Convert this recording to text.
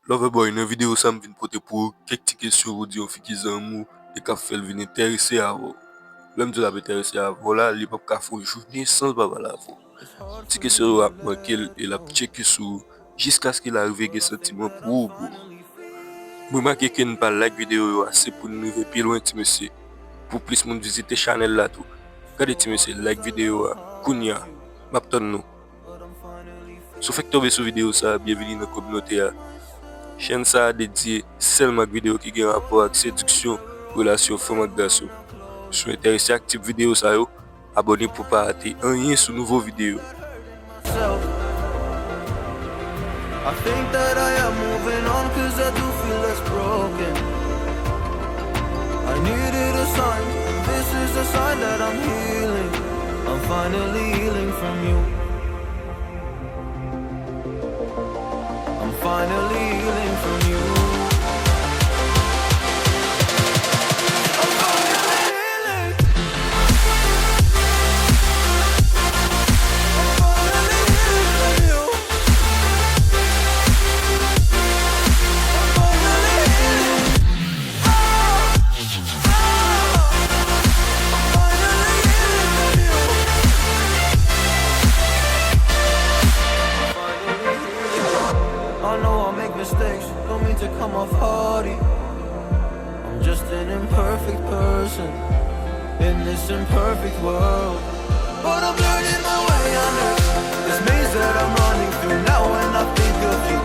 Loverboy, nan video sa m vin pote pou kek ti kesyon pou di yon fi ki zanmou e ka fel vin interese avon. Lèm di la pe interese avon la, li pap ka fon jouni sans baba la avon. Ti kesyon yo ap mankel e la cheke sou jiska sk il arrive gen sentimen pou ou. Mwen maki ken pa like video yo ase pou nou rive pi loin ti mese. Pour plus moun visiter channel là tout. Gade ti mese like video a, kounya, map ton nou. Sou fek tombe sou video ça, bienvenue dans la communauté a. Chaîne ça dédié seulement ak vidéo qui gen rapport ak séduction, relation femme ak garçon. Si vous intéressé ak type vidéo ça yo, abonnez pour pas rater rien sur nouveau vidéo. I think that I am moving on cause I do feel less broken. I needed a sign, this is a sign that I'm healing. I'm finally healing from you. I'm finally healing from you. I'm finally healing. I'm finally healing from you. I'm finally healing. I know I make mistakes, don't mean to come off hardy. I'm just an imperfect person in this imperfect world. But I'm learning my way under this maze that I'm running through now when I think of you.